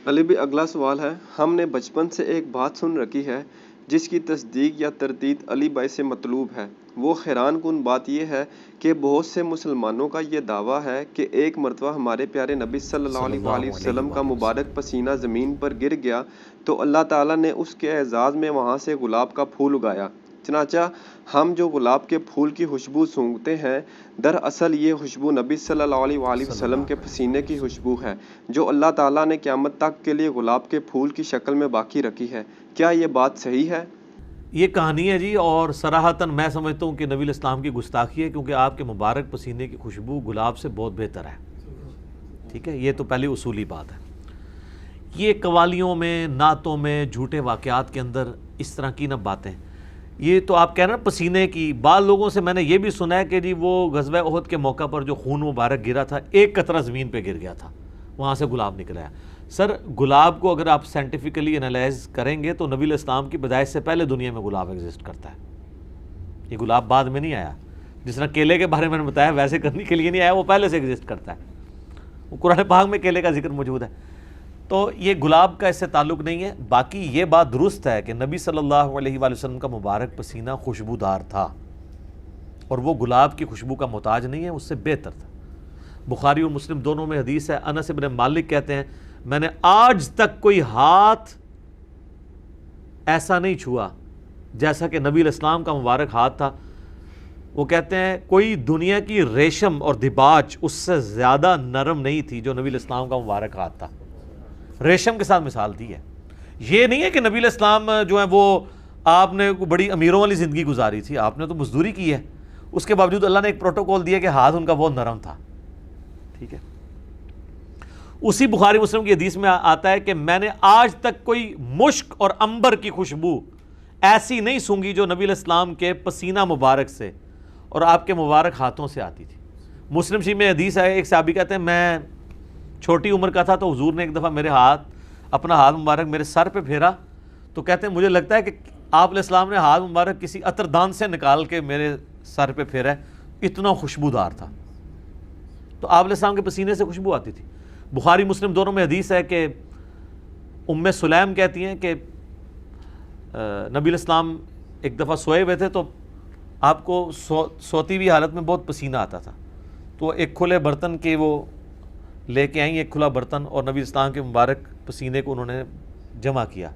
علی بھی اگلا سوال ہے، ہم نے بچپن سے ایک بات سن رکھی ہے جس کی تصدیق یا تردید علی بھائی سے مطلوب ہے۔ وہ حیران کن بات یہ ہے کہ بہت سے مسلمانوں کا یہ دعویٰ ہے کہ ایک مرتبہ ہمارے پیارے نبی صلی اللہ صلی علیہ اللہ وآلہ علیہ وسلم کا وآلہ مبارک وسلم۔ پسینہ زمین پر گر گیا تو اللہ تعالیٰ نے اس کے اعزاز میں وہاں سے گلاب کا پھول اگایا۔ چنانچہ ہم جو گلاب کے پھول کی خوشبو سونگھتے ہیں، دراصل یہ خوشبو نبی صلی اللہ علیہ وآلہ صلی وسلم کے اللہ علیہ پسینے وآلہ کی وسلم۔ خوشبو ہے جو اللہ تعالیٰ نے قیامت تک کے لیے گلاب کے پھول کی شکل میں باقی رکھی ہے۔ کیا یہ بات صحیح ہے؟ یہ کہانی ہے جی، اور صراحتاً میں سمجھتا ہوں کہ نبی الاسلام کی گستاخی ہے، کیونکہ آپ کے مبارک پسینے کی خوشبو گلاب سے بہت بہتر ہے۔ ٹھیک ہے، یہ تو پہلی اصولی بات ہے۔ یہ قوالیوں میں، نعتوں میں، جھوٹے واقعات کے اندر اس طرح کی نہ باتیں، یہ تو آپ کہہ رہے ہیں پسینے کی۔ بعض لوگوں سے میں نے یہ بھی سنا ہے کہ جی وہ غزوہ احد کے موقع پر جو خون مبارک گرا تھا، ایک قطرہ زمین پہ گر گیا تھا، وہاں سے گلاب نکل آیا۔ سر، گلاب کو اگر آپ سائنٹیفکلی انالائز کریں گے تو نبی الاسلام کی پیدائش سے پہلے دنیا میں گلاب ایگزسٹ کرتا ہے۔ یہ گلاب بعد میں نہیں آیا، جس طرح کیلے کے بارے میں نے بتایا ویسے کرنے کے لیے نہیں آیا، وہ پہلے سے ایگزسٹ کرتا ہے۔ وہ قرآن پاک میں کیلے کا ذکر موجود ہے۔ تو یہ گلاب کا اس سے تعلق نہیں ہے۔ باقی یہ بات درست ہے کہ نبی صلی اللہ علیہ وآلہ وسلم کا مبارک پسینہ خوشبودار تھا، اور وہ گلاب کی خوشبو کا محتاج نہیں ہے، اس سے بہتر تھا۔ بخاری اور مسلم دونوں میں حدیث ہے، انس بن مالک کہتے ہیں میں نے آج تک کوئی ہاتھ ایسا نہیں چھوا جیسا کہ نبی الاسلام کا مبارک ہاتھ تھا۔ وہ کہتے ہیں کوئی دنیا کی ریشم اور دباج اس سے زیادہ نرم نہیں تھی جو نبی الاسلام کا مبارک ہاتھ تھا۔ ریشم کے ساتھ مثال دی ہے۔ یہ نہیں ہے کہ نبی الاسلام جو ہے وہ آپ نے بڑی امیروں والی زندگی گزاری تھی، آپ نے تو مزدوری کی ہے، اس کے باوجود اللہ نے ایک پروٹوکول دیا کہ ہاتھ ان کا بہت نرم تھا۔ ٹھیک ہے، اسی بخاری مسلم کی حدیث میں آتا ہے کہ میں نے آج تک کوئی مشک اور عنبر کی خوشبو ایسی نہیں سونگھی جو نبی الاسلام کے پسینہ مبارک سے اور آپ کے مبارک ہاتھوں سے آتی تھی۔ مسلم شریف میں حدیث ہے، ایک صحابی کہتے ہیں میں چھوٹی عمر کا تھا تو حضور نے ایک دفعہ میرے اپنا ہاتھ مبارک میرے سر پہ پھیرا، تو کہتے ہیں مجھے لگتا ہے کہ آپ علیہ السلام نے ہاتھ مبارک کسی عطر دان سے نکال کے میرے سر پہ پھیرا ہے، اتنا خوشبودار تھا۔ تو آپ علیہ السلام کے پسینے سے خوشبو آتی تھی۔ بخاری مسلم دونوں میں حدیث ہے کہ ام سلیم کہتی ہیں کہ نبی الاسلام ایک دفعہ سوئے ہوئے تھے تو آپ کو سوتی ہوئی حالت میں بہت پسینہ آتا تھا، تو ایک کھلے برتن کے وہ لے کے آئیں، ایک کھلا برتن، اور نبی الاسلام کے مبارک پسینے کو انہوں نے جمع کیا۔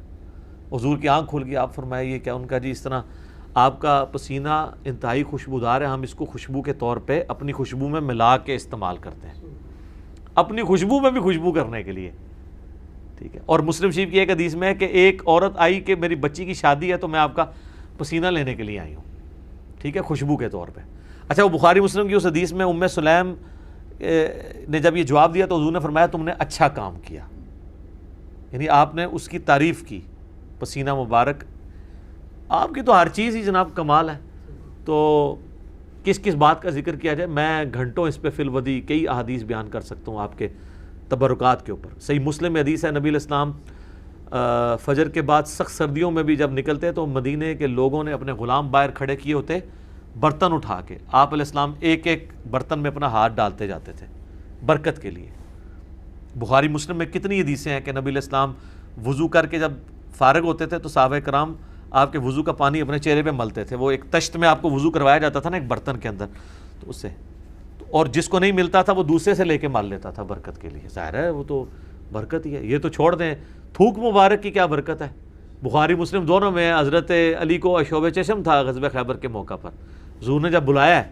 حضور کی آنکھ کھل گئی، آپ فرمایا یہ کیا؟ ان کا جی اس طرح آپ کا پسینہ انتہائی خوشبودار ہے، ہم اس کو خوشبو کے طور پہ اپنی خوشبو میں ملا کے استعمال کرتے ہیں، اپنی خوشبو میں بھی خوشبو کرنے کے لیے۔ ٹھیک ہے، اور مسلم شریف کی ایک حدیث میں ہے کہ ایک عورت آئی کہ میری بچی کی شادی ہے تو میں آپ کا پسینہ لینے کے لیے آئی ہوں، ٹھیک ہے، خوشبو کے طور پہ۔ اچھا، وہ بخاری مسلم کی اس حدیث میں ام سلیم نے جب یہ جواب دیا تو حضور نے فرمایا تم نے اچھا کام کیا، یعنی آپ نے اس کی تعریف کی، پسینہ مبارک آپ کی تو ہر چیز ہی جناب کمال ہے، تو کس کس بات کا ذکر کیا جائے، میں گھنٹوں اس پہ فی الودی کئی احادیث بیان کر سکتا ہوں آپ کے تبرکات کے اوپر۔ صحیح مسلم میں حدیث ہے، نبی الاسلام فجر کے بعد سخت سردیوں میں بھی جب نکلتے تو مدینے کے لوگوں نے اپنے غلام باہر کھڑے کیے ہوتے برتن اٹھا کے، آپ علیہ السلام ایک ایک برتن میں اپنا ہاتھ ڈالتے جاتے تھے برکت کے لیے۔ بخاری مسلم میں کتنی حدیثیں ہیں کہ نبی علیہ السلام وضو کر کے جب فارغ ہوتے تھے تو صحابہ کرام آپ کے وضو کا پانی اپنے چہرے پہ ملتے تھے، وہ ایک تشت میں آپ کو وضو کروایا جاتا تھا نا ایک برتن کے اندر، تو اس سے، اور جس کو نہیں ملتا تھا وہ دوسرے سے لے کے مال لیتا تھا برکت کے لیے، ظاہر ہے وہ تو برکت ہی ہے۔ یہ تو چھوڑ دیں، تھوک مبارک کی کیا برکت ہے۔ بخاری مسلم دونوں میں حضرت علی کو اشوب چشم تھا غزوہ خیبر کے موقع پر، حضور نے جب بلایا ہے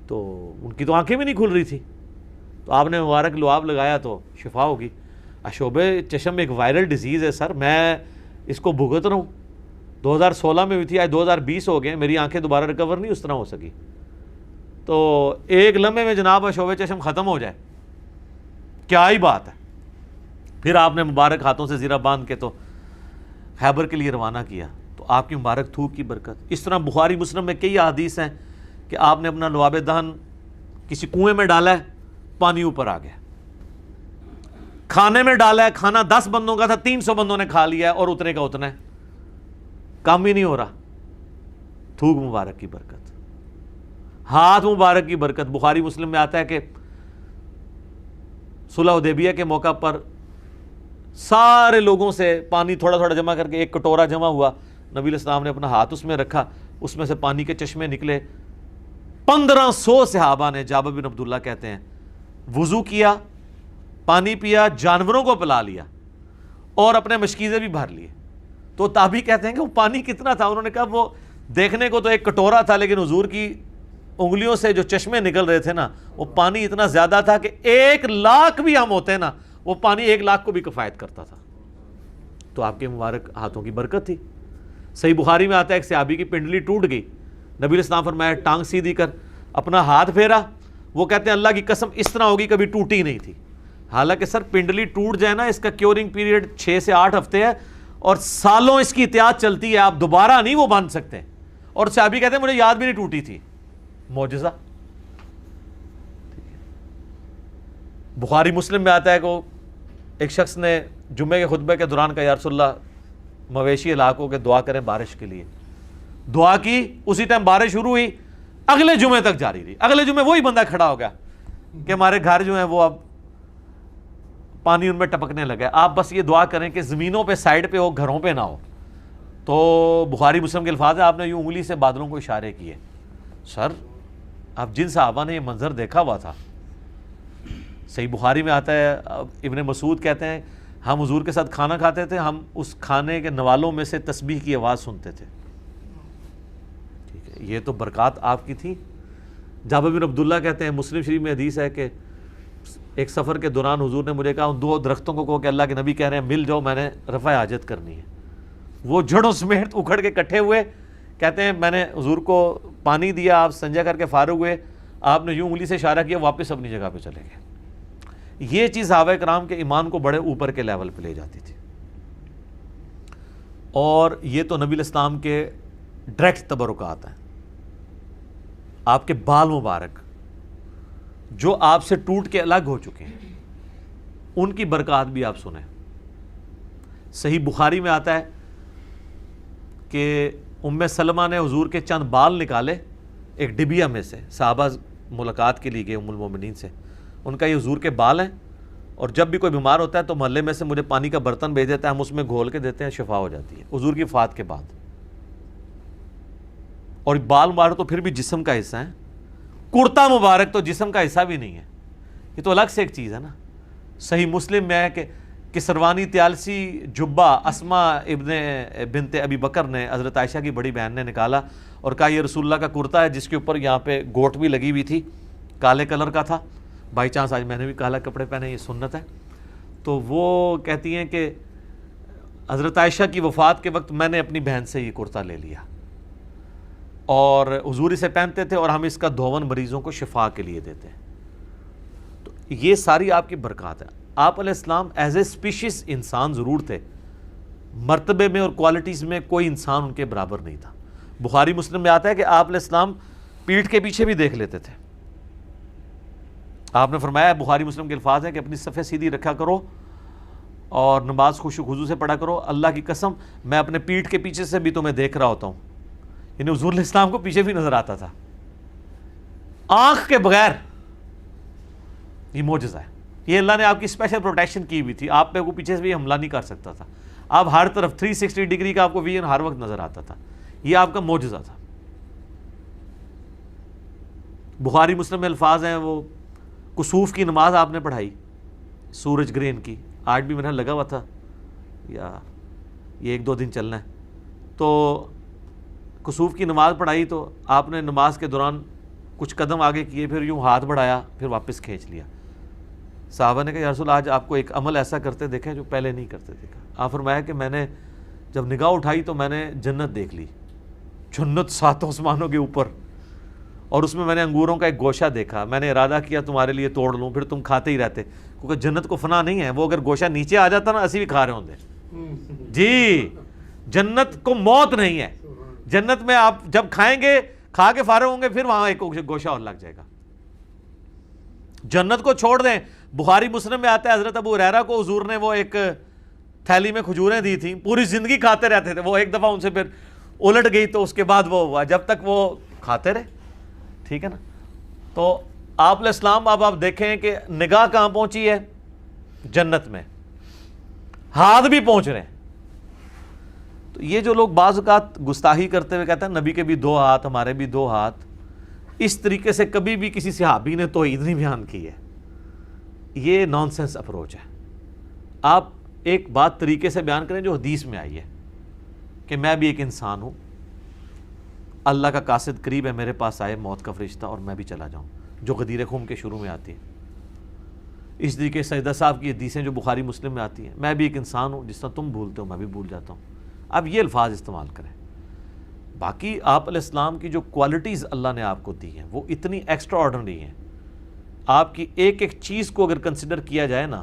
تو ان کی تو آنکھیں بھی نہیں کھل رہی تھی، تو آپ نے مبارک لعاب لگایا تو شفا ہوگی۔ اشوب چشم ایک وائرل ڈیزیز ہے سر، میں اس کو بھگت رہا ہوں، 2016 میں ہوئی تھی، آج 2020 ہو گئے، میری آنکھیں دوبارہ ریکور نہیں اس طرح ہو سکی، تو ایک لمحے میں جناب اشوب چشم ختم ہو جائے، کیا ہی بات ہے۔ پھر آپ نے مبارک ہاتھوں سے زیرہ باندھ کے تو خیبر کے لیے روانہ کیا، تو آپ کی مبارک تھوک کی برکت۔ اس طرح بخاری مسلم میں کئی احادیث ہیں کہ آپ نے اپنا لعاب دہن کسی کنویں میں ڈالا ہے، پانی اوپر آ گیا، کھانے میں ڈالا ہے، کھانا 10 بندوں کا تھا، 300 بندوں نے کھا لیا ہے اور اتنے کا اتنا ہے، کام ہی نہیں ہو رہا۔ تھوک مبارک کی برکت، ہاتھ مبارک کی برکت۔ بخاری مسلم میں آتا ہے کہ صلح حدیبیہ کے موقع پر سارے لوگوں سے پانی تھوڑا تھوڑا جمع کر کے ایک کٹورا جمع ہوا، نبی علیہ السلام نے اپنا ہاتھ اس میں رکھا، اس میں سے پانی کے چشمے نکلے. 1500 صحابہ نے، جابر بن عبداللہ کہتے ہیں، وضو کیا، پانی پیا، جانوروں کو پلا لیا اور اپنے مشکیزیں بھی بھر لیے. تو تابعی کہتے ہیں کہ وہ پانی کتنا تھا؟ انہوں نے کہا وہ دیکھنے کو تو ایک کٹورا تھا، لیکن حضور کی انگلیوں سے جو چشمے نکل رہے تھے نا، وہ پانی اتنا زیادہ تھا کہ 1,00,000 بھی ہم ہوتے ہیں نا، وہ پانی 1,00,000 کو بھی کفایت کرتا تھا. تو آپ کے مبارک ہاتھوں کی برکت تھی. صحیح بخاری میں آتا ہے ایک صحابی کی پنڈلی ٹوٹ گئی، نبی علیہ السلام فرمایا ٹانگ سیدھی کر، اپنا ہاتھ پھیرا، وہ کہتے ہیں اللہ کی قسم اس طرح ہوگی کبھی ٹوٹی نہیں تھی. حالانکہ سر پنڈلی ٹوٹ جائے نا، اس کا کیورنگ پیریڈ 6 سے 8 ہفتے ہے اور سالوں اس کی احتیاط چلتی ہے، آپ دوبارہ نہیں وہ باندھ سکتے. اور صحابی کہتے ہیں مجھے یاد بھی نہیں ٹوٹی تھی. معجزہ. بخاری مسلم میں آتا ہے کہ ایک شخص نے جمعے کے خطبے کے دوران کہا یا رسول اللہ مویشی علاقوں کے دعا کریں بارش کے لیے. دعا کی، اسی ٹائم بارش شروع ہوئی، اگلے جمعے تک جاری رہی. اگلے جمعے وہی بندہ کھڑا ہو گیا کہ ہمارے گھر جو ہیں وہ اب پانی ان میں ٹپکنے لگا. آپ بس یہ دعا کریں کہ زمینوں پہ سائڈ پہ ہو، گھروں پہ نہ ہو. تو بخاری مسلم کے الفاظ ہیں، آپ نے یوں انگلی سے بادلوں کو اشارے کیے. سر اب جن صحابہ نے یہ منظر دیکھا ہوا تھا، صحیح بخاری میں آتا ہے ابن مسعود کہتے ہیں ہم حضور کے ساتھ کھانا کھاتے تھے، ہم اس کھانے کے نوالوں میں سے تسبیح کی آواز سنتے تھے. ٹھیک ہے، یہ تو برکات آپ کی تھی. جابر بن عبداللہ کہتے ہیں مسلم شریف میں حدیث ہے کہ ایک سفر کے دوران حضور نے مجھے کہا ان 2 درختوں کو کہو کہ اللہ کے نبی کہہ رہے ہیں مل جاؤ، میں نے رفع حاجت کرنی ہے. وہ جڑوں سمیت اکھڑ کے کٹھے ہوئے. کہتے ہیں میں نے حضور کو پانی دیا، آپ سنجا کر کے فارغ ہوئے، آپ نے یوں انگلی سے اشارہ کیا، واپس اپنی جگہ پہ چلے گئے. یہ چیز صحابہ کرام کے ایمان کو بڑے اوپر کے لیول پہ لے جاتی تھی. اور یہ تو نبی علیہ السلام کے ڈائریکٹ تبرکات ہیں. آپ کے بال مبارک جو آپ سے ٹوٹ کے الگ ہو چکے ہیں، ان کی برکات بھی آپ سنیں. صحیح بخاری میں آتا ہے کہ ام سلمہ نے حضور کے چند بال نکالے ایک ڈبیا میں سے، صحابہ ملاقات کے لیے گئے ام المومنین سے، ان کا یہ حضور کے بال ہیں اور جب بھی کوئی بیمار ہوتا ہے تو محلے میں سے مجھے پانی کا برتن بھیج دیتا ہے، ہم اس میں گھول کے دیتے ہیں، شفا ہو جاتی ہے حضور کی وفات کے بعد. اور بال مبارک تو پھر بھی جسم کا حصہ ہے، کرتا مبارک تو جسم کا حصہ بھی نہیں ہے، یہ تو الگ سے ایک چیز ہے نا. صحیح مسلم میں ہے کہ سروانی تیالسی جبہ اسما ابن بنت ابی بکر نے حضرت عائشہ کی بڑی بہن نے نکالا اور کہا یہ رسول اللہ کا کرتا ہے جس کے اوپر یہاں پہ گوٹ بھی لگی ہوئی تھی، کالے کلر کا تھا. بائی چانس آج میں نے بھی کالا کپڑے پہنے، یہ سنت ہے. تو وہ کہتی ہیں کہ حضرت عائشہ کی وفات کے وقت میں نے اپنی بہن سے یہ کرتا لے لیا اور حضور اسے پہنتے تھے اور ہم اس کا دھون مریضوں کو شفا کے لیے دیتے ہیں. تو یہ ساری آپ کی برکات ہے. آپ علیہ السلام ایز اے اسپیشیز انسان ضرور تھے، مرتبے میں اور کوالٹیز میں کوئی انسان ان کے برابر نہیں تھا. بخاری مسلم میں آتا ہے کہ آپ علیہ السلام پیٹھ کے پیچھے بھی دیکھ لیتے تھے. آپ نے فرمایا، بخاری مسلم کے الفاظ ہیں کہ اپنی صفیں سیدھی رکھا کرو اور نماز خشوع و خضوع سے پڑھا کرو، اللہ کی قسم میں اپنے پیٹھ کے پیچھے سے بھی تمہیں دیکھ رہا ہوتا ہوں. یعنی حضور علیہ السلام کو پیچھے بھی نظر آتا تھا آنکھ کے بغیر. یہ معجزہ ہے، یہ اللہ نے آپ کی اسپیشل پروٹیکشن کی ہوئی تھی، آپ پہ وہ پیچھے سے بھی حملہ نہیں کر سکتا تھا. آپ ہر طرف 360 ڈگری کا آپ کو ویژن ہر وقت نظر آتا تھا. یہ آپ کا معجزہ تھا. بخاری مسلم میں الفاظ ہیں، وہ کسوف کی نماز آپ نے پڑھائی سورج گرہن کی، آج بھی میرا لگا ہوا تھا یا یہ 1-2 دن چلنا ہے. تو کسوف کی نماز پڑھائی تو آپ نے نماز کے دوران کچھ قدم آگے کیے، پھر یوں ہاتھ بڑھایا، پھر واپس کھینچ لیا. صحابہ نے کہا یا رسول آج آپ کو ایک عمل ایسا کرتے دیکھیں جو پہلے نہیں کرتے دیکھا. آپ فرمایا کہ میں نے جب نگاہ اٹھائی تو میں نے جنت دیکھ لی، جنت 7 آسمانوں کے اوپر، اور اس میں میں نے انگوروں کا ایک گوشہ دیکھا. میں نے ارادہ کیا تمہارے لیے توڑ لوں، پھر تم کھاتے ہی رہتے، کیونکہ جنت کو فنا نہیں ہے. وہ اگر گوشہ نیچے آ جاتا نا اسی بھی کھا رہے ہوتے. جی جنت کو موت نہیں ہے. جنت میں آپ جب کھائیں گے، کھا کے فارغ ہوں گے، پھر وہاں ایک گوشہ اور لگ جائے گا. جنت کو چھوڑ دیں. بخاری مسلم میں آتا ہے حضرت ابو ہریرہ کو حضور نے وہ ایک تھیلی میں کھجوریں دی تھیں، پوری زندگی کھاتے رہتے تھے. وہ ایک دفعہ ان سے پھر الٹ گئی تو اس کے بعد وہ ہوا، جب تک وہ کھاتے رہے. ٹھیک ہے نا. تو آپ علیہ السلام اب آپ دیکھیں کہ نگاہ کہاں پہنچی ہے، جنت میں. ہاتھ بھی پہنچ رہے ہیں. تو یہ جو لوگ بعض اوقات گستاخی کرتے ہوئے کہتے ہیں نبی کے بھی 2 ہاتھ ہمارے بھی 2 ہاتھ, اس طریقے سے کبھی بھی کسی صحابی نے توحید نہیں بیان کی ہے. یہ نان سینس اپروچ ہے. آپ ایک بات طریقے سے بیان کریں جو حدیث میں آئی ہے کہ میں بھی ایک انسان ہوں, اللہ کا قاصد قریب ہے, میرے پاس آئے موت کا فرشتہ اور میں بھی چلا جاؤں, جو غدیر خم کے شروع میں آتی ہے. اس طریقے سجدہ صاحب کی حدیثیں جو بخاری مسلم میں آتی ہیں, میں بھی ایک انسان ہوں, جس طرح تم بھولتے ہو میں بھی بھول جاتا ہوں. اب یہ الفاظ استعمال کریں. باقی آپ علیہ السلام کی جو کوالٹیز اللہ نے آپ کو دی ہیں وہ اتنی ایکسٹرا آرڈنری ہیں. آپ کی ایک ایک چیز کو اگر کنسیڈر کیا جائے نا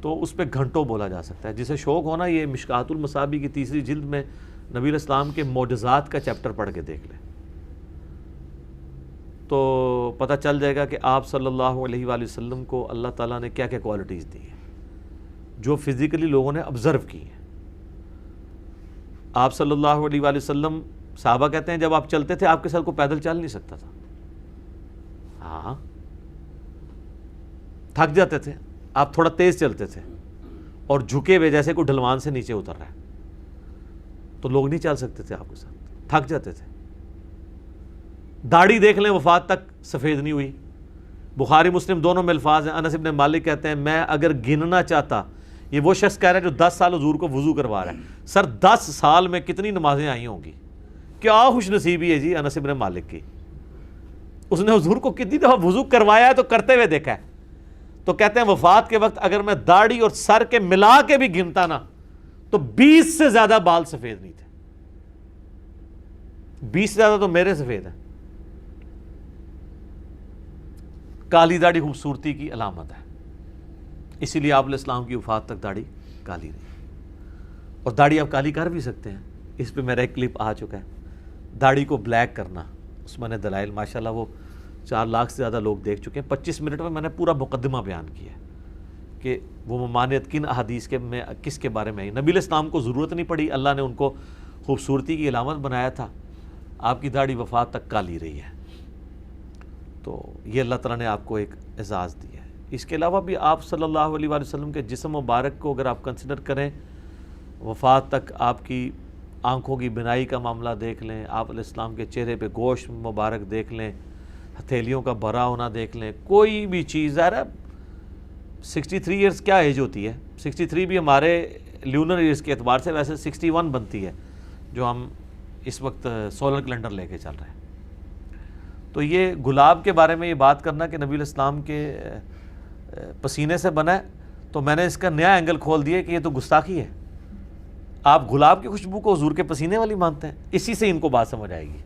تو اس پہ گھنٹوں بولا جا سکتا ہے. جسے شوق ہونا یہ مشکات المصابیح کی 3 جلد میں نبی علیہ السلام کے معجزات کا چیپٹر پڑھ کے دیکھ لیں تو پتہ چل جائے گا کہ آپ صلی اللہ علیہ وآلہ وسلم کو اللہ تعالیٰ نے کیا کیا کوالٹیز دی ہیں جو فزیکلی لوگوں نے آبزرو کی ہیں. آپ صلی اللہ علیہ وآلہ وسلم, صحابہ کہتے ہیں جب آپ چلتے تھے آپ کے ساتھ کوئی پیدل چل نہیں سکتا تھا. ہاں تھک جاتے تھے, آپ تھوڑا تیز چلتے تھے اور جھکے ہوئے جیسے کوئی ڈھلوان سے نیچے اتر رہا ہے تو لوگ نہیں چل سکتے تھے آپ کے ساتھ, تھک جاتے تھے. داڑھی دیکھ لیں وفات تک سفید نہیں ہوئی. بخاری مسلم دونوں میں الفاظ ہیں. انس بن مالک کہتے ہیں میں اگر گننا چاہتا, یہ وہ شخص کہہ رہا ہے جو 10 سال حضور کو وضو کروا رہا ہے, سر 10 سال میں کتنی نمازیں آئی ہوں گی. کیا خوش نصیبی ہے جی انس بن مالک کی, اس نے حضور کو کتنی دفعہ وضو کروایا ہے تو کرتے ہوئے دیکھا ہے. تو کہتے ہیں وفات کے وقت اگر میں داڑھی اور سر کے ملا کے بھی گنتا نا تو 20 سے زیادہ بال سفید نہیں تھے. 20 سے زیادہ تو میرے سفید ہیں. کالی داڑھی خوبصورتی کی علامت ہے, اسی لیے آپ علیہ السلام کی وفات تک داڑھی کالی رہی. اور داڑھی آپ کالی کر بھی سکتے ہیں, اس پہ میرا ایک کلپ آ چکا ہے. داڑھی کو بلیک کرنا, اس میں نے دلائل ماشاءاللہ وہ 4 لاکھ سے زیادہ لوگ دیکھ چکے ہیں. 25 منٹ میں نے پورا مقدمہ بیان کیا ہے کہ وہ ممانعت کن احادیث کے میں کس کے بارے میں آئی. نبی علیہ السلام کو ضرورت نہیں پڑی, اللہ نے ان کو خوبصورتی کی علامت بنایا تھا. آپ کی داڑھی وفات تک کالی رہی ہے. تو یہ اللہ تعالیٰ نے آپ کو ایک اعزاز دیا ہے. اس کے علاوہ بھی آپ صلی اللہ علیہ وآلہ وسلم کے جسم مبارک کو اگر آپ کنسیڈر کریں, وفات تک آپ کی آنکھوں کی بینائی کا معاملہ دیکھ لیں, آپ علیہ السلام کے چہرے پہ گوشت مبارک دیکھ لیں, ہتھیلیوں کا بھرا ہونا دیکھ لیں, کوئی بھی چیز. ظاہر ہے 63 ایئرس کیا ایج ہوتی ہے, 63 بھی ہمارے لیونر ایئرس کے اعتبار سے ویسے 61 بنتی ہے جو ہم اس وقت سولر کیلنڈر لے کے چل رہے ہیں. تو یہ گلاب کے بارے میں یہ بات کرنا کہ نبی علیہ السلام کے پسینے سے بنا ہے, تو میں نے اس کا نیا اینگل کھول دیا کہ یہ تو گستاخی ہے. آپ گلاب کی خوشبو کو حضور کے پسینے والی مانتے ہیں, اسی سے ان کو بات سمجھ آئے گی.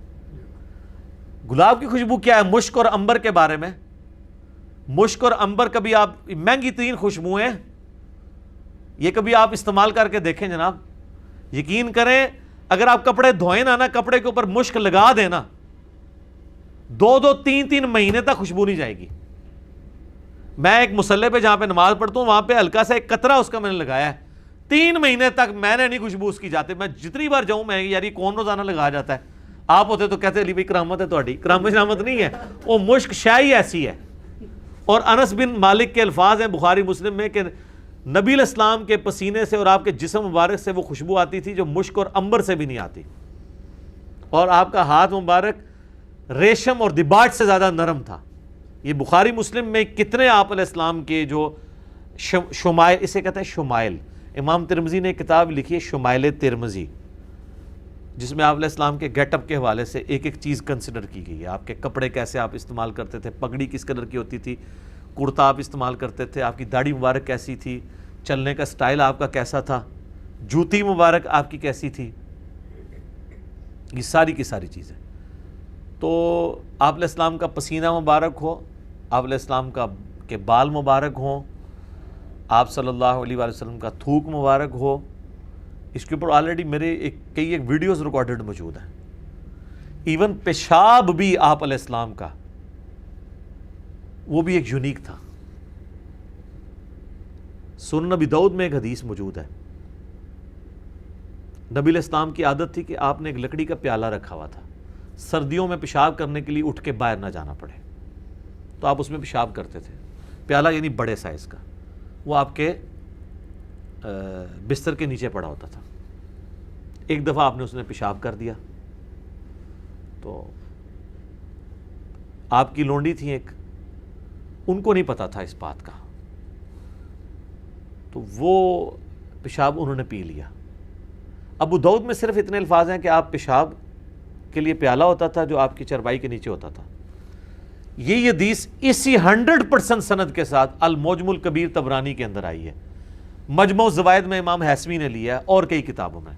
گلاب کی خوشبو کیا ہے؟ مشک اور عنبر کے بارے میں. مشک اور عنبر کبھی آپ, مہنگی ترین خوشبوئیں, یہ کبھی آپ استعمال کر کے دیکھیں جناب. یقین کریں اگر آپ کپڑے دھوئیں نا, کپڑے کے اوپر مشک لگا دیں نا, 2 3 مہینے تک خوشبو نہیں جائے گی. میں ایک مصلی پہ جہاں پہ نماز پڑھتا ہوں وہاں پہ ہلکا سا ایک قطرہ اس کا میں نے لگایا ہے, 3 مہینے تک میں نے نہیں خوشبو اس کی جاتے. میں جتنی بار جاؤں میں یار یہ کون روزانہ لگا جاتا ہے. آپ ہوتے تو کہتے علی بھائی کرامت ہے تہاڈی. کرامت شرامت نہیں ہے, وہ مشک شاہی ایسی ہے. اور انس بن مالک کے الفاظ ہیں بخاری مسلم میں کہ نبی علیہ السلام کے پسینے سے اور آپ کے جسم مبارک سے وہ خوشبو آتی تھی جو مشک اور عنبر سے بھی نہیں آتی. اور آپ کا ہاتھ مبارک ریشم اور دباج سے زیادہ نرم تھا. یہ بخاری مسلم میں کتنے آپ علیہ السلام کے جو شمائل, اسے کہتے ہیں شمائل. امام ترمذی نے کتاب لکھی ہے شمائل ترمذی, جس میں آپ علیہ السلام کے گیٹ اپ کے حوالے سے ایک ایک چیز کنسیڈر کی گئی ہے. آپ کے کپڑے کیسے آپ استعمال کرتے تھے, پگڑی کس کلر کی ہوتی تھی, کرتا آپ استعمال کرتے تھے, آپ کی داڑھی مبارک کیسی تھی, چلنے کا سٹائل آپ کا کیسا تھا, جوتی مبارک آپ کی کیسی تھی, یہ ساری کی ساری چیزیں. تو آپ علیہ السلام کا پسینہ مبارک ہو, آپ علیہ السلام کا کے بال مبارک ہوں, آپ صلی اللہ علیہ وآلہ وسلم کا تھوک مبارک ہو. اس کے اوپر آلریڈی میرے کئی ویڈیوز ریکارڈڈ موجود ہیں. ایون پیشاب بھی آپ علیہ السلام کا وہ بھی ایک یونیک تھا. سنن نبی داؤد میں ایک حدیث موجود ہے, نبی علیہ السلام کی عادت تھی کہ آپ نے ایک لکڑی کا پیالہ رکھا ہوا تھا, سردیوں میں پیشاب کرنے کے لیے اٹھ کے باہر نہ جانا پڑے تو آپ اس میں پیشاب کرتے تھے. پیالہ یعنی بڑے سائز کا, وہ آپ کے بستر کے نیچے پڑا ہوتا تھا. ایک دفعہ آپ نے اس نے پیشاب کر دیا تو آپ کی لونڈی تھی ایک, ان کو نہیں پتا تھا اس بات کا, تو وہ پیشاب انہوں نے پی لیا. ابو داؤد میں صرف اتنے الفاظ ہیں کہ آپ پیشاب کے لیے پیالہ ہوتا تھا جو آپ کی چرپائی کے نیچے ہوتا تھا. یہ حدیث اسی 100% سند کے ساتھ المعجم الکبیر طبرانی کے اندر آئی ہے, مجموع الزوائد میں امام حیثمی نے لیا ہے اور کئی کتابوں میں,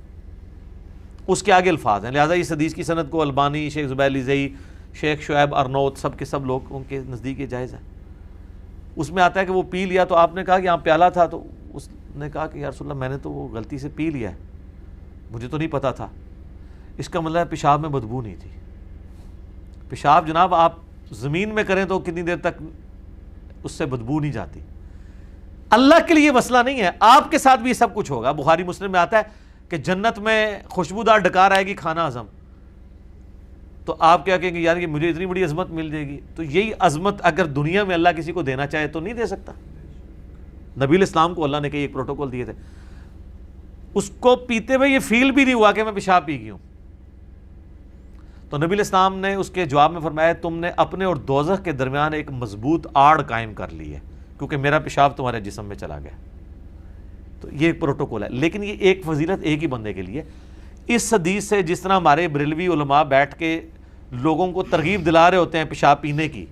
اس کے آگے الفاظ ہیں. لہٰذا اس حدیث کی سند کو البانی, شیخ زبیر لیزئی, شیخ شعیب ارنوت, سب کے سب لوگ ان کے نزدیک یہ جائز ہے. اس میں آتا ہے کہ وہ پی لیا, تو آپ نے کہا کہ یہاں پیالہ تھا, تو اس نے کہا کہ یا رسول اللہ میں نے تو وہ غلطی سے پی لیا ہے, مجھے تو نہیں پتا تھا. اس کا مطلب ہے پیشاب میں بدبو نہیں تھی. پیشاب جناب آپ زمین میں کریں تو کتنی دیر تک اس سے بدبو نہیں جاتی. اللہ کے لیے مسئلہ نہیں ہے, آپ کے ساتھ بھی سب کچھ ہوگا. بخاری مسلم میں آتا ہے کہ جنت میں خوشبودار ڈکار آئے گی کھانا ہضم, تو آپ کیا کہیں گے یار یہ مجھے اتنی بڑی عظمت مل جائے گی. تو یہی عظمت اگر دنیا میں اللہ کسی کو دینا چاہے تو نہیں دے سکتا. نبی الاسلام کو اللہ نے کئی ایک پروٹوکول دیے تھے, اس کو پیتے ہوئے یہ فیل بھی نہیں ہوا کہ میں پیشاب پی گئی ہوں. تو نبی الاسلام نے اس کے جواب میں فرمایا تم نے اپنے اور دوزخ کے درمیان ایک مضبوط آڑ قائم کر لی ہے, کیونکہ میرا پیشاب تمہارے جسم میں چلا گیا. تو یہ ایک پروٹوکول ہے, لیکن یہ ایک فضیلت ایک ہی بندے کے لیے. اس حدیث سے جس طرح ہمارے بریلوی علماء بیٹھ کے لوگوں کو ترغیب دلا رہے ہوتے ہیں پیشاب پینے کی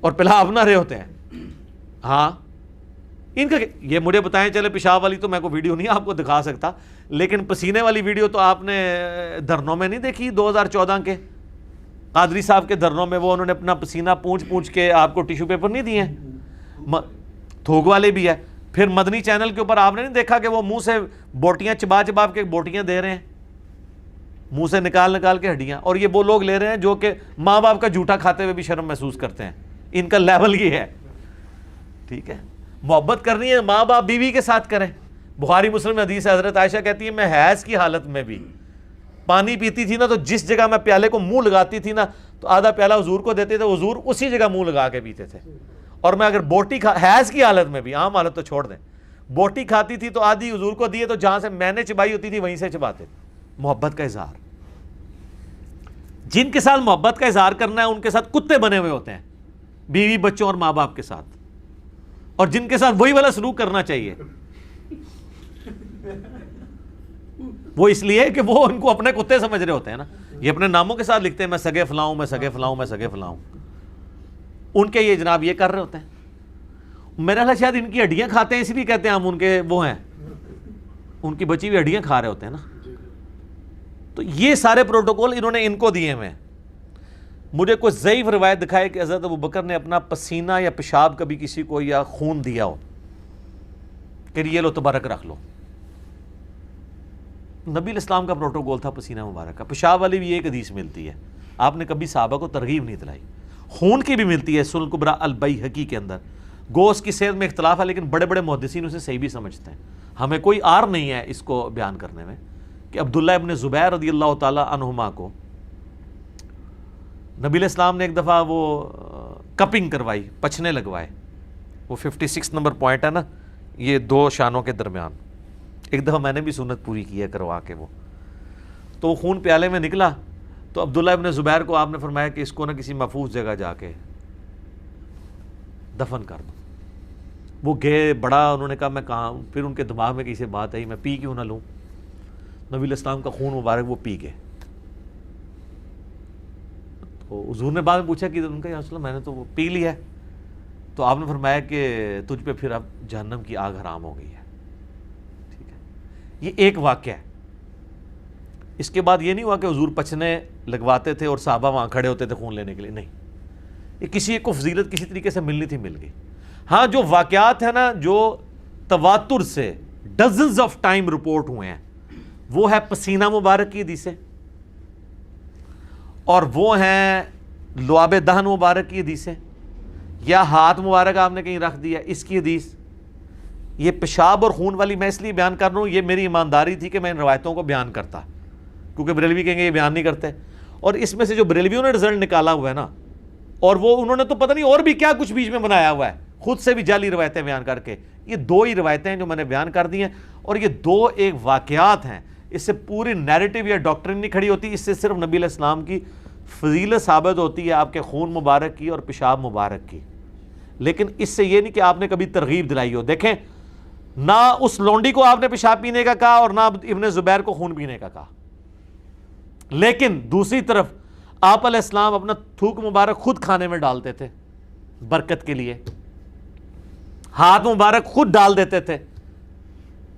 اور پلا اپنا رہے ہوتے ہیں, ہاں ان کا یہ مجھے بتائیں, چلے پیشاب والی تو میں کو ویڈیو نہیں آپ کو دکھا سکتا, لیکن پسینے والی ویڈیو تو آپ نے دھرنوں میں نہیں دیکھی 2014 کے قادری صاحب کے دھرنوں میں, وہ انہوں نے اپنا پسینہ پونچھ کے آپ کو ٹیشو پیپر نہیں دیے, تھوک والے بھی ہے. پھر مدنی چینل کے اوپر آپ نے نہیں دیکھا کہ وہ منہ سے بوٹیاں چبا کے بوٹیاں دے رہے ہیں, منہ سے نکال کے ہڈیاں, اور یہ وہ لوگ لے رہے ہیں جو کہ ماں باپ کا جھوٹا کھاتے ہوئے بھی شرم محسوس کرتے ہیں. ان کا لیول یہ ہے. ٹھیک ہے, محبت کرنی ہے ماں باپ بیوی کے ساتھ کریں. بخاری مسلم میں حدیث ہے, حضرت عائشہ کہتی ہے میں حیض کی حالت میں بھی پانی پیتی تھی نا, تو جس جگہ میں پیالے کو منہ لگاتی تھی نا, تو آدھا پیالہ حضور کو دیتے تھے, حضور اسی جگہ منہ لگا کے پیتے تھے. اور میں اگر بوٹی حیض کی حالت میں بھی, عام حالت تو چھوڑ دیں, بوٹی کھاتی تھی تو آدھی حضور کو دیے, تو جہاں سے میں نے چبائی ہوتی تھی وہیں سے چباتے. محبت کا اظہار, جن کے ساتھ محبت کا اظہار کرنا ہے ان کے ساتھ کتے بنے ہوئے ہوتے ہیں, بیوی بچوں اور ماں باپ کے ساتھ, اور جن کے ساتھ وہی والا سلوک کرنا چاہیے وہ اس لیے کہ وہ ان کو اپنے کتے سمجھ رہے ہوتے ہیں نا. یہ اپنے ناموں کے ساتھ لکھتے ہیں, میں سگے فلاؤں, میں سگے فلاؤں, میں سگے فلاؤں, ان کے یہ جناب یہ کر رہے ہوتے ہیں. میرا خیال شاید ان کی ہڈیاں کھاتے ہیں, اس لیے کہتے ہیں ہم ان کے وہ ہیں, ان کی بچی ہوئی ہڈیاں کھا رہے ہوتے ہیں نا. تو یہ سارے پروٹوکول انہوں نے ان کو دیے ہوئے ہیں. مجھے کوئی ضعیف روایت دکھائے کہ حضرت ابوبکر نے اپنا پسینہ یا پیشاب کبھی کسی کو یا خون دیا ہو کہ یہ لو تبارک رکھ لو. نبی الاسلام کا پروٹوکول تھا پسینہ مبارک کا. پیشاب والی بھی ایک حدیث ملتی ہے, آپ نے کبھی صحابہ کو ترغیب نہیں دلائی. خون کی بھی ملتی ہے سنن کبریٰ البیہقی کے اندر. گو اس کی صحت میں اختلاف ہے, لیکن بڑے بڑے محدثین اسے صحیح بھی سمجھتے ہیں. ہمیں کوئی آر نہیں ہے اس کو بیان کرنے میں کہ عبداللہ ابن زبیر رضی اللہ تعالی عنہما کو نبی الاسلام نے ایک دفعہ وہ کپنگ کروائی, پچھنے لگوائے. وہ 56 نمبر پوائنٹ ہے نا, یہ دو شانوں کے درمیان. ایک دفعہ میں نے بھی سنت پوری کی ہے کروا کے. وہ تو خون پیالے میں نکلا, تو عبداللہ ابن زبیر کو آپ نے فرمایا کہ اس کو نہ کسی محفوظ جگہ جا کے دفن کر دو. وہ گئے, بڑا انہوں نے کہا میں کہاں, پھر ان کے دماغ میں کسی بات آئی میں پی کیوں نہ لوں. نبی الاسلام کا خون مبارک وہ پی گئے. تو حضور نے بعد میں پوچھا کہ ان کا یا رسول اللہ میں نے تو وہ پی لیا ہے. تو آپ نے فرمایا کہ تجھ پہ پھر اب جہنم کی آگ حرام ہو گئی ہے. ٹھیک ہے, یہ ایک واقعہ ہے. اس کے بعد یہ نہیں ہوا کہ حضور پچھنے لگواتے تھے اور صحابہ وہاں کھڑے ہوتے تھے خون لینے کے لیے, نہیں. یہ کسی ایک کو فضیلت کسی طریقے سے ملنی تھی, مل گئی. ہاں جو واقعات ہیں نا جو تواتر سے ڈزنز آف ٹائم رپورٹ ہوئے ہیں, وہ ہے پسینہ مبارک کی حدیثیں, اور وہ ہیں لعاب دہن مبارک کی حدیثیں, یا ہاتھ مبارک آپ نے کہیں رکھ دیا اس کی حدیث. یہ پیشاب اور خون والی میں اس لیے بیان کر رہا ہوں, یہ میری ایمانداری تھی کہ میں ان روایتوں کو بیان کرتا, کیونکہ بریلوی کہیں گے یہ بیان نہیں کرتے. اور اس میں سے جو بریلویوں نے رزلٹ نکالا ہوا ہے نا, اور وہ انہوں نے تو پتہ نہیں اور بھی کیا کچھ بیچ میں بنایا ہوا ہے, خود سے بھی جعلی روایتیں بیان کر کے, یہ دو ہی روایتیں ہیں جو میں نے بیان کر دی ہیں، اور یہ دو ایک واقعات ہیں، اس سے پوری نیریٹو یا ڈاکٹرن نہیں کھڑی ہوتی، اس سے صرف نبی علیہ السلام کی فضیلت ثابت ہوتی ہے، آپ کے خون مبارک کی اور پیشاب مبارک کی، لیکن اس سے یہ نہیں کہ آپ نے کبھی ترغیب دلائی ہو۔ دیکھیں، نہ اس لونڈی کو آپ نے پیشاب پینے کا کہا اور نہ ابن زبیر کو خون پینے کا کہا، لیکن دوسری طرف آپ علیہ السلام اپنا تھوک مبارک خود کھانے میں ڈالتے تھے برکت کے لیے، ہاتھ مبارک خود ڈال دیتے تھے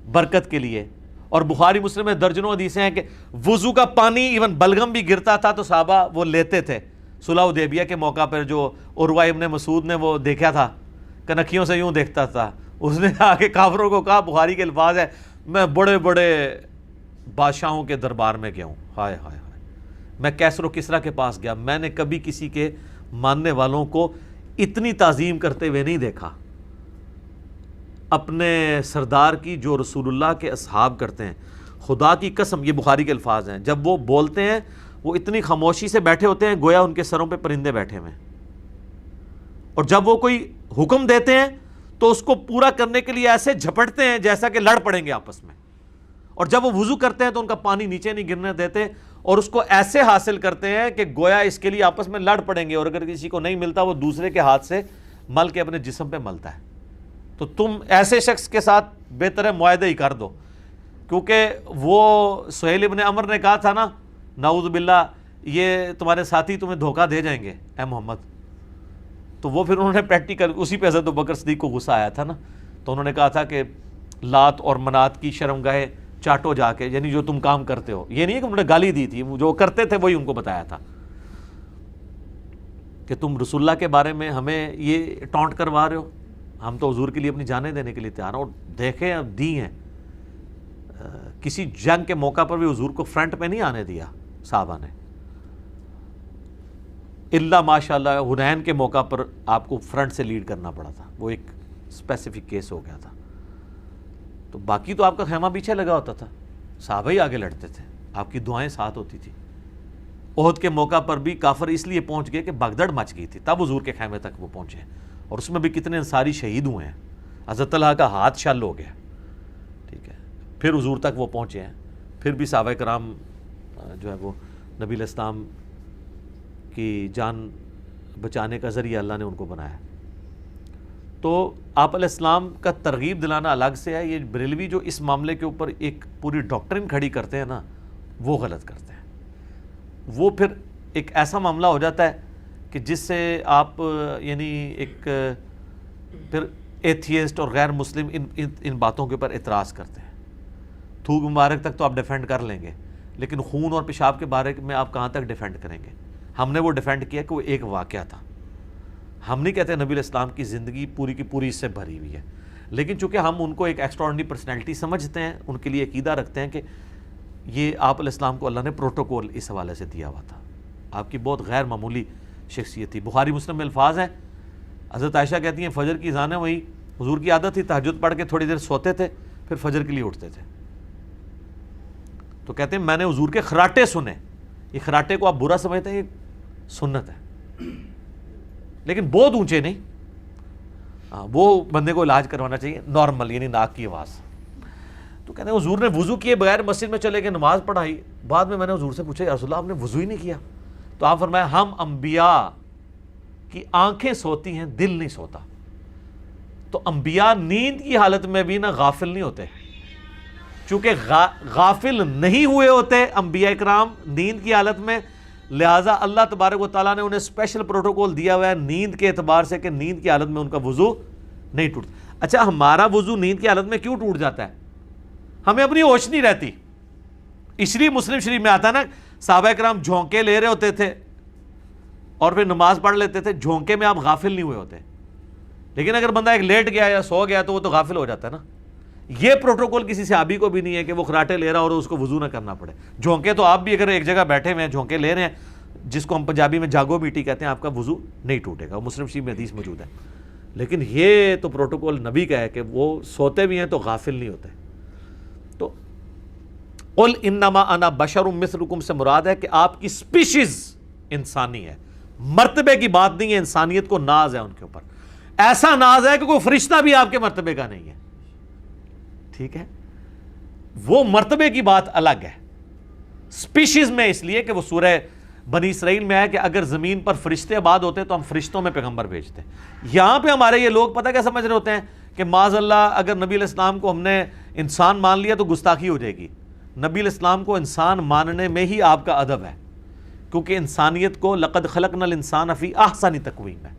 برکت کے لیے، اور بخاری مسلم میں درجنوں حدیثیں ہیں کہ وضو کا پانی ایون بلغم بھی گرتا تھا تو صحابہ وہ لیتے تھے۔ صلح حدیبیہ کے موقع پر جو عروہ ابن مسعود نے وہ دیکھا تھا، کنکھیوں سے یوں دیکھتا تھا، اس نے آ کے کافروں کو کہا، بخاری کے الفاظ ہے، میں بڑے بڑے بادشاہوں کے دربار میں گیا ہوں، ہائے ہائے ہائے، میں کیسر و کسریٰ کے پاس گیا، میں نے کبھی کسی کے ماننے والوں کو اتنی تعظیم کرتے ہوئے نہیں دیکھا اپنے سردار کی جو رسول اللہ کے اصحاب کرتے ہیں۔ خدا کی قسم، یہ بخاری کے الفاظ ہیں، جب وہ بولتے ہیں وہ اتنی خاموشی سے بیٹھے ہوتے ہیں گویا ان کے سروں پہ پرندے بیٹھے ہوئے ہیں، اور جب وہ کوئی حکم دیتے ہیں تو اس کو پورا کرنے کے لیے ایسے جھپٹتے ہیں جیسا کہ لڑ پڑیں گے آپس میں، اور جب وہ وضو کرتے ہیں تو ان کا پانی نیچے نہیں گرنے دیتے، اور اس کو ایسے حاصل کرتے ہیں کہ گویا اس کے لیے آپس میں لڑ پڑیں گے، اور اگر کسی کو نہیں ملتا وہ دوسرے کے ہاتھ سے مل کے اپنے جسم پہ ملتا ہے۔ تو تم ایسے شخص کے ساتھ بہتر ہے معاہدہ ہی کر دو، کیونکہ وہ سہیل ابن عمر نے کہا تھا نا، نعوذ باللہ، یہ تمہارے ساتھی تمہیں دھوکہ دے جائیں گے اے محمد، تو وہ پھر انہوں نے پریکٹیکل، اسی پہ حضرت ابوبکر صدیق کو غصہ آیا تھا نا، تو انہوں نے کہا تھا کہ لات اور منات کی شرمگاہیں چاٹو جا کے، یعنی جو تم کام کرتے ہو، یہ نہیں ہے کہ انہوں نے گالی دی تھی، جو کرتے تھے وہی ان کو بتایا تھا کہ تم رسول اللہ کے بارے میں ہمیں یہ ٹونٹ کروا رہے ہو، ہم تو حضور کے لیے اپنی جانیں دینے کے لیے تیار ہیں، اور دیکھیں اب دی ہیں، کسی جنگ کے موقع پر بھی حضور کو فرنٹ پہ نہیں آنے دیا صحابہ نے، اللہ ماشاءاللہ حنین کے موقع پر آپ کو فرنٹ سے لیڈ کرنا پڑا تھا، وہ ایک اسپیسیفک کیس ہو گیا تھا، تو باقی تو آپ کا خیمہ پیچھے لگا ہوتا تھا، صحابہ ہی آگے لڑتے تھے، آپ کی دعائیں ساتھ ہوتی تھی۔ احد کے موقع پر بھی کافر اس لیے پہنچ گئے کہ بھگدڑ مچ گئی تھی، تب حضور کے خیمے تک وہ پہنچے، اور اس میں بھی کتنے انصاری شہید ہوئے ہیں، حضرت طلحہ کا ہاتھ شل ہو گیا، ٹھیک ہے، پھر حضور تک وہ پہنچے ہیں، پھر بھی صحابہ کرام جو ہے وہ نبی علیہ السلام کی جان بچانے کا ذریعہ اللہ نے ان کو بنایا۔ تو آپ علیہ السلام کا ترغیب دلانا الگ سے ہے، یہ بریلوی جو اس معاملے کے اوپر ایک پوری ڈاکٹرن کھڑی کرتے ہیں نا، وہ غلط کرتے ہیں، وہ پھر ایک ایسا معاملہ ہو جاتا ہے کہ جس سے آپ یعنی ایک پھر ایتھیسٹ اور غیر مسلم ان باتوں کے اوپر اعتراض کرتے ہیں۔ تھوک مبارک تک تو آپ ڈیفینڈ کر لیں گے، لیکن خون اور پیشاب کے بارے میں آپ کہاں تک ڈیفینڈ کریں گے؟ ہم نے وہ ڈیفینڈ کیا کہ وہ ایک واقعہ تھا، ہم نہیں کہتے نبی علیہ السلام کی زندگی پوری کی پوری اس سے بھری ہوئی ہے، لیکن چونکہ ہم ان کو ایک ایکسٹراڈنری پرسنالٹی سمجھتے ہیں، ان کے لیے عقیدہ رکھتے ہیں کہ یہ آپ علیہ السلام کو اللہ نے پروٹوکول اس حوالے سے دیا ہوا تھا، آپ کی بہت غیر معمولی شخصیت تھی۔ بخاری مسلم میں الفاظ ہیں، حضرت عائشہ کہتی ہیں فجر کی اذانیں ہوئی، حضور کی عادت تھی تہجد پڑھ کے تھوڑی دیر سوتے تھے، پھر فجر کے لیے اٹھتے تھے، تو کہتے ہیں میں نے حضور کے خراٹے سنے، یہ خراٹے کو آپ برا سمجھتے ہیں، یہ سنت ہے، لیکن بہت اونچے نہیں، وہ بندے کو علاج کروانا چاہیے نارمل، یعنی ناک کی آواز۔ تو کہتے ہیں حضور نے وضو کیے بغیر مسجد میں چلے گئے، نماز پڑھائی، بعد میں نے حضور سے پوچھا یا رسول اللہ آپ نے وضو ہی نہیں کیا؟ تو آپ فرمایا ہم انبیاء کی آنکھیں سوتی ہیں، دل نہیں سوتا، تو انبیاء نیند کی حالت میں بھی نہ غافل نہیں ہوتے، چونکہ غافل نہیں ہوئے ہوتے انبیاء کرام نیند کی حالت میں، لہٰذا اللہ تبارک و تعالیٰ نے انہیں اسپیشل پروٹوکول دیا ہوا ہے نیند کے اعتبار سے کہ نیند کی حالت میں ان کا وضو نہیں ٹوٹتا۔ اچھا ہمارا وضو نیند کی حالت میں کیوں ٹوٹ جاتا ہے؟ ہمیں اپنی ہوش نہیں رہتی، اس لیے مسلم شریف میں آتا ہے نا صحابہ کرام جھونکے لے رہے ہوتے تھے اور پھر نماز پڑھ لیتے تھے، جھونکے میں آپ غافل نہیں ہوئے ہوتے، لیکن اگر بندہ ایک لیٹ گیا یا سو گیا تو وہ تو غافل ہو جاتا ہے نا۔ یہ پروٹوکول کسی صحابی کو بھی نہیں ہے کہ وہ خراٹے لے رہا اور اس کو وضو نہ کرنا پڑے۔ جھونکے تو آپ بھی اگر ایک جگہ بیٹھے ہوئے ہیں جھونکے لے رہے ہیں، جس کو ہم پنجابی میں جاگو بیٹی کہتے ہیں، آپ کا وضو نہیں ٹوٹے گا، مسلم شریف میں حدیث موجود ہے، لیکن یہ تو پروٹوکول نبی کا ہے کہ وہ سوتے بھی ہیں تو غافل نہیں ہوتے۔ تو قل انما انا بشر مثلکم سے مراد ہے کہ آپ کی سپیشیز انسانی ہے، مرتبے کی بات نہیں ہے، انسانیت کو ناز ہے ان کے اوپر۔ ایسا ناز ہے کہ کوئی فرشتہ بھی آپ کے مرتبے کا نہیں ہے. ٹھیک ہے, وہ مرتبے کی بات الگ ہے. سپیشیز میں اس لیے کہ وہ سورہ بنی اسرائیل میں ہے کہ اگر زمین پر فرشتے آباد ہوتے تو ہم فرشتوں میں پیغمبر بھیجتے. یہاں پہ ہمارے یہ لوگ پتہ کیا سمجھ رہے ہوتے ہیں کہ معاذ اللہ اگر نبی علیہ السلام کو ہم نے انسان مان لیا تو گستاخی ہو جائے گی. نبی علیہ السلام کو انسان ماننے میں ہی آپ کا ادب ہے, کیونکہ انسانیت کو لقد خلقنا الانسان فی احسن تقویم ہے.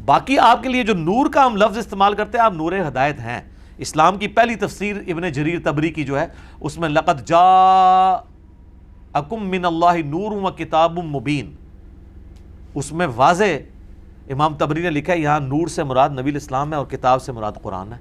باقی آپ کے لیے جو نور کا ہم لفظ استعمال کرتے ہیں, آپ نور ہدایت ہیں. اسلام کی پہلی تفسیر ابن جریر طبری کی جو ہے اس میں لقد جاءکم من اللہ نور و کتاب مبین, اس میں واضح امام طبری نے لکھا ہے یہاں نور سے مراد نبی الاسلام ہے اور کتاب سے مراد قرآن ہے.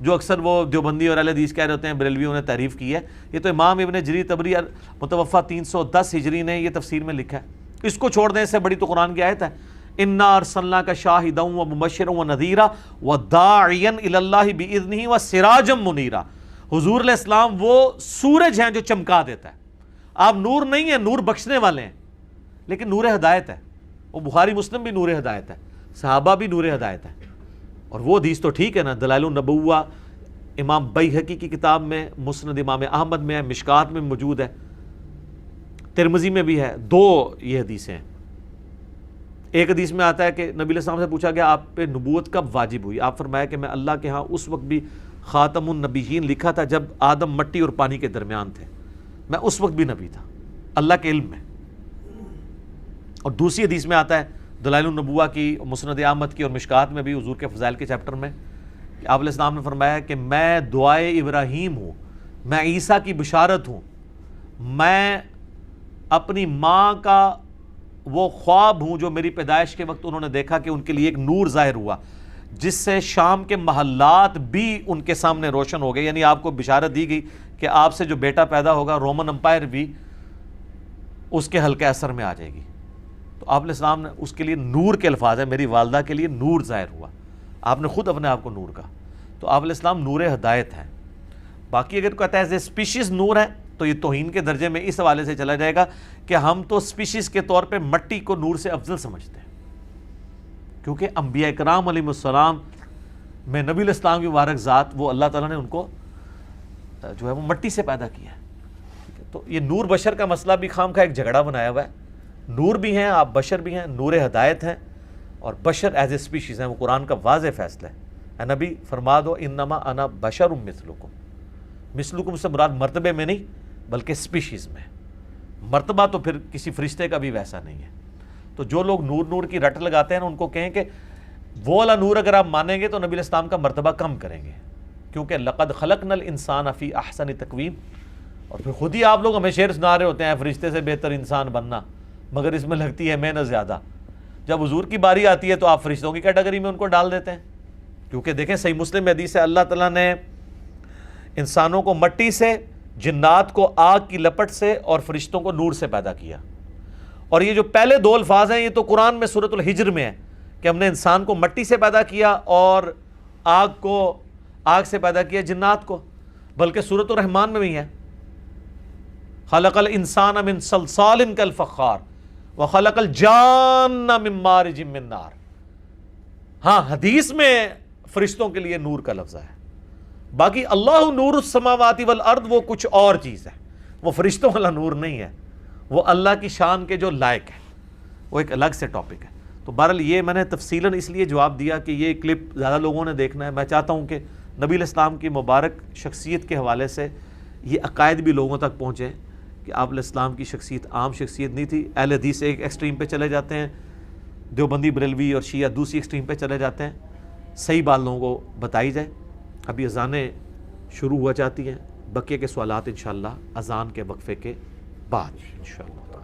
جو اکثر وہ دیوبندی اور اہل حدیث کہہ رہے ہوتے ہیں بریلویوں نے تعریف کی ہے, یہ تو امام ابن جریر طبری متوفہ 310 ہجری نے یہ تفسیر میں لکھا ہے. اس کو چھوڑ دیں, اس سے بڑی تو قرآن کی آیت ہے اِنَّا أَرْسَلْنَاكَ شَاهِدًا وَمُبَشِّرًا وَنَذِيرًا وَدَاعِيًا إِلَى اللَّهِ بِإِذْنِهِ وَسِرَاجًا مُنِيرًا. حضور علیہ السلام وہ سورج ہیں جو چمکا دیتا ہے. آپ نور نہیں ہیں, نور بخشنے والے ہیں, لیکن نور ہدایت ہے. وہ بخاری مسلم بھی نور ہدایت ہے, صحابہ بھی نور ہدایت ہے. اور وہ حدیث تو ٹھیک ہے نا, دلائل النبوہ امام بیہقی کی کتاب میں, مسند امام احمد میں ہے, مشکات میں موجود ہے, ترمذی میں بھی ہے. دو یہ حدیثیں ہیں. ایک حدیث میں آتا ہے کہ نبی علیہ السلام سے پوچھا گیا آپ پہ نبوت کب واجب ہوئی؟ آپ فرمایا کہ میں اللہ کے ہاں اس وقت بھی خاتم النبیین لکھا تھا جب آدم مٹی اور پانی کے درمیان تھے, میں اس وقت بھی نبی تھا اللہ کے علم میں. اور دوسری حدیث میں آتا ہے دلائل النبوہ کی, مسند احمد کی اور مشکات میں بھی حضور کے فضائل کے چیپٹر میں, کہ آپ علیہ السلام نے فرمایا کہ میں دعائے ابراہیم ہوں, میں عیسیٰ کی بشارت ہوں, میں اپنی ماں کا وہ خواب ہوں جو میری پیدائش کے وقت انہوں نے دیکھا کہ ان کے لیے ایک نور ظاہر ہوا جس سے شام کے محلات بھی ان کے سامنے روشن ہو گئے. یعنی آپ کو بشارت دی گئی کہ آپ سے جو بیٹا پیدا ہوگا رومن امپائر بھی اس کے حلقہ اثر میں آ جائے گی. تو آپ علیہ السلام نے اس کے لیے نور کے الفاظ ہے, میری والدہ کے لیے نور ظاہر ہوا. آپ نے خود اپنے آپ کو نور کہا. تو آپ علیہ السلام نور ہدایت ہیں. باقی اگر کہتا ہے اسپیشیز نور ہے تو یہ توہین کے درجے میں اس حوالے سے چلا جائے گا کہ ہم تو اسپیشیز کے طور پہ مٹی کو نور سے افضل سمجھتے ہیں, کیونکہ انبیاء کرام علیہ السلام میں نبی علیہ السلام کی مبارک ذات وہ اللہ تعالیٰ نے ان کو جو ہے وہ مٹی سے پیدا کیا ہے. تو یہ نور بشر کا مسئلہ بھی خام کا ایک جھگڑا بنایا ہوا ہے. نور بھی ہیں آپ, بشر بھی ہیں, نور ہدایت ہیں, اور بشر ایز اے اسپیشیز ہیں. وہ قرآن کا واضح فیصلہ ہے. اے نبی فرما دو انما انا بشر مثلکم. مثلکم سے مراد مرتبے میں نہیں بلکہ اسپیشیز میں. مرتبہ تو پھر کسی فرشتے کا بھی ویسا نہیں ہے. تو جو لوگ نور نور کی رٹ لگاتے ہیں ان کو کہیں کہ وہ والا نور اگر آپ مانیں گے تو نبی علیہ السلام کا مرتبہ کم کریں گے, کیونکہ لقد خلقنا الانسان فی احسن تقویم. اور پھر خود ہی آپ لوگ ہمیں شعر سنا رہے ہوتے ہیں فرشتے سے بہتر انسان بننا, مگر اس میں لگتی ہے محنت زیادہ. جب حضور کی باری آتی ہے تو آپ فرشتوں کی کیٹیگری میں ان کو ڈال دیتے ہیں. کیونکہ دیکھیں صحیح مسلم حدیث ہے, اللہ تعالیٰ نے انسانوں کو مٹی سے, جنات کو آگ کی لپٹ سے اور فرشتوں کو نور سے پیدا کیا. اور یہ جو پہلے دو الفاظ ہیں یہ تو قرآن میں سورۃ الحجر میں ہے کہ ہم نے انسان کو مٹی سے پیدا کیا اور آگ سے پیدا کیا جنات کو. بلکہ سورۃ الرحمن میں بھی ہے خلق الانسان من صلصال کالفخار وخلق الجان من مارج من نار. ہاں حدیث میں فرشتوں کے لیے نور کا لفظ ہے. باقی اللہ نور السماوات والارض وہ کچھ اور چیز ہے, وہ فرشتوں والا نور نہیں ہے, وہ اللہ کی شان کے جو لائق ہے, وہ ایک الگ سے ٹاپک ہے. تو بہرحال یہ میں نے تفصیلاً اس لیے جواب دیا کہ یہ کلپ زیادہ لوگوں نے دیکھنا ہے. میں چاہتا ہوں کہ نبی علیہ السلام کی مبارک شخصیت کے حوالے سے یہ عقائد بھی لوگوں تک پہنچے کہ آپ علیہ السلام کی شخصیت عام شخصیت نہیں تھی. اہل حدیث ایک ایکسٹریم پہ چلے جاتے ہیں, دیوبندی بریلوی اور شیعہ دوسری ایکسٹریم پہ چلے جاتے ہیں. صحیح بات لوگوں کو بتائی جائے. ابھی اذانیں شروع ہوا جاتی ہیں, بقیہ کے سوالات انشاءاللہ اذان کے وقفے کے بعد انشاءاللہ.